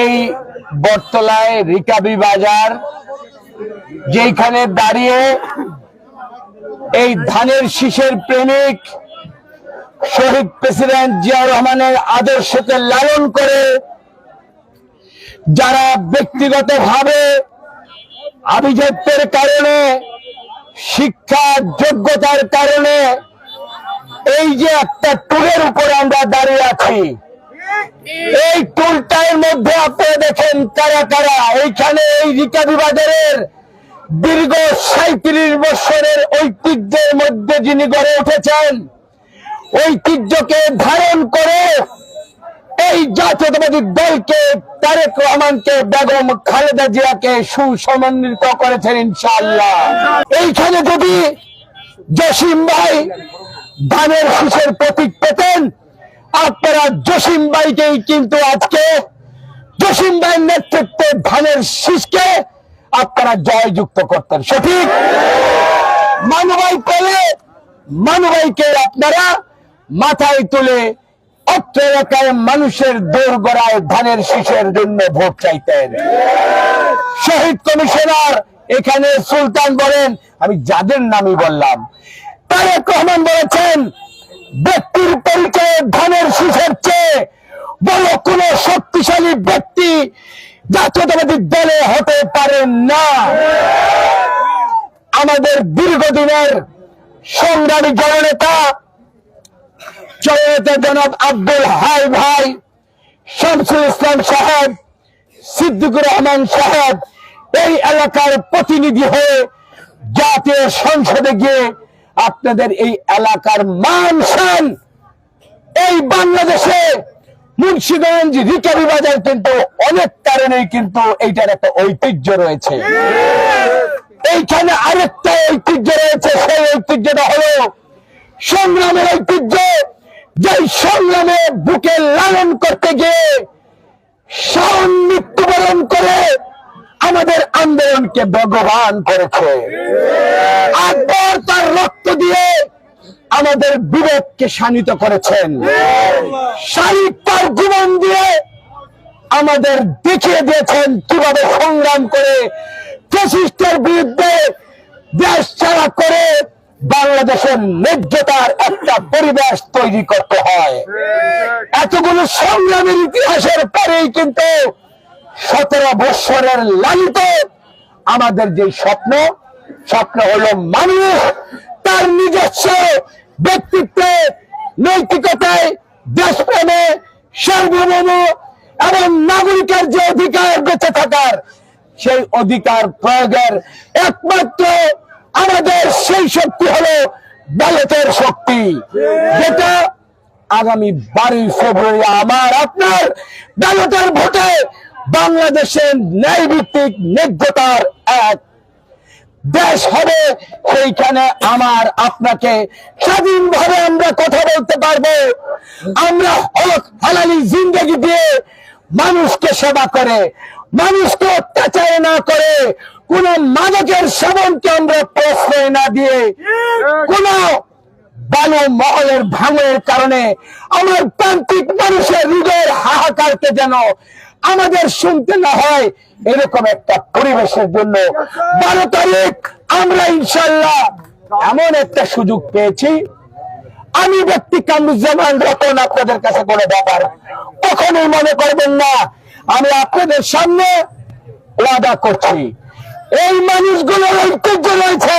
এই বটতলায় রিকাবি বাজার যেখানে দাঁড়িয়ে এই ধানের শীষের প্রেমিক শহীদ প্রেসিডেন্ট জিয়াউর রহমানের আদর্শকে লালন করে যারা ব্যক্তিগতভাবে আভিজাত্যের কারণে শিক্ষা যোগ্যতার কারণে এই যে একটা টুলের উপর আমরা দাঁড়িয়ে আছি, এই টুলটার মধ্যে আপনারা দেখেন কারা কারা এইখানে এই রিকাবি বাজারের দীর্ঘ ৩৭ বছরের ঐতিহ্যের মধ্যে যিনি গড়ে উঠেছেন, ঐতিহ্যকে ধারণ করে এই জাতীয়তাবাদী দলকে তারেক রহমানকে বেগম খালেদা জিয়াকে সুসমন্বিত করেছেন ইনশাআল্লাহ। এইখানে যদি জসিম ভাই ধানের শীষের প্রতীক পেতেন, আপনারা জসিম ভাইকেই কিন্তু আজকে জসিম ভাইয়ের নেতৃত্বে ধানের শীষকে আপনারা জয়যুক্ত করতেন। সঠিক মানুভাই পেলে মানুভাইকে আপনারা মাথায় তুলে অত্র এলাকায় মানুষের দোরগোড়ায় ধানের শীষের জন্য ভোট চাইতেন। শহীদ কমিশনার এখানে সুলতান বলেন, আমি যাদের নামই বললাম, তারেক রহমান বলেছেন ব্যক্তির পরিচয়ে ধানের শীষের চেয়ে বড় কোন শক্তিশালী ব্যক্তি জাতীয়তাবাদী দলে হতে পারেন না। আমাদের দীর্ঘদিনের সংগ্রামী জননেতা জনাব আব্দুল হাই ভাই, শামসুল ইসলাম সাহেব, সিদ্দিকুর রহমান সাহেব এই এলাকার প্রতিনিধি হয়ে জাতীয় সংসদে গিয়ে আপনাদের এই এলাকার মান সম্মান, এই বাংলাদেশে মুন্সিগঞ্জ রিকাবি বাজার কিন্তু অনেক কারণেই কিন্তু এইটার একটা ঐতিহ্য রয়েছে। এইখানে আরেকটা ঐতিহ্য রয়েছে, সেই ঐতিহ্যটা হলো সংগ্রামের ঐতিহ্য, যে সংগ্রামে বুকে লালন করতে গিয়ে শাওন মৃত্যুবরণ করে আমাদের আন্দোলনকে ভগবান করেছে। আকবর তার রক্ত দিয়ে আমাদের বিবেককে শানিত করেছেন। শাহিদ তার জীবন দিয়ে আমাদের দেখিয়ে দিয়েছেন কিভাবে সংগ্রাম করে ফ্যাসিস্টের বিরুদ্ধে দেশ ছাড়া করে বাংলাদেশের ন্যায্যতার একটা পরিবেশ তৈরি করতে হয়। এতগুলো সংগ্রামের ইতিহাসের পরেই কিন্তু 17 বছরের লালিত আমাদের যে স্বপ্ন হলো মানুষ তার নিজস্ব ব্যক্তিত্বে, নৈতিকতায়, দেশপ্রেমে, সার্বভৌম এবং নাগরিকের যে অধিকার বেঁচে থাকার, সেই অধিকার প্রয়োগের একমাত্র আমাদের সেই শক্তি হলো ব্যালটের শক্তি, যেটা আগামী 12 ফেব্রুয়ারি আমার আপনার ব্যালটের ভোটে বাংলাদেশের ন্যায় ভিত্তিক ন্যায্যতার এক দেশ হবে। সেইখানে আমার আপনাকে স্বাধীনভাবে আমরা কথা বলতে পারবো। আমরা হক হালালি জিন্দেগি দিয়ে মানুষকে সেবা করে, মানুষকে অত্যাচার না করে, কোন মাদকের সেবনকে আমরা প্রশ্রয় না দিয়ে, কোন বালু মহলের ভাঙনের কারণে আমার প্রান্তিক মানুষের হৃদয়ের হাহাকারকে যেন আমাদের শুনতে না হয়, এরকম একটা পরিবেশের জন্য 12 তারিখ আমরা ইনশাল্লাহ এমন একটা সুযোগ পেয়েছি। আমি ব্যক্তি কামরুজ্জামান রতন আপনাদের কাছে কোনো ব্যাপার কখনোই মনে করবেন না। আমি আপনাদের সামনে ওয়াদা করছি, এই মানুষগুলোর ঐতিহ্য রয়েছে,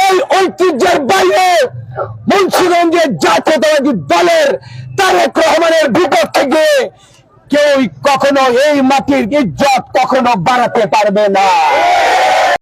এই ঐতিহ্যের বাইরে মুন্সিগঞ্জের জাতীয়তাবাদী দলের তারেক রহমানের বিপক্ষে গিয়ে কেউ কখনো এই মাটির ইজ্জত কখনো বাড়াতে পারবে না।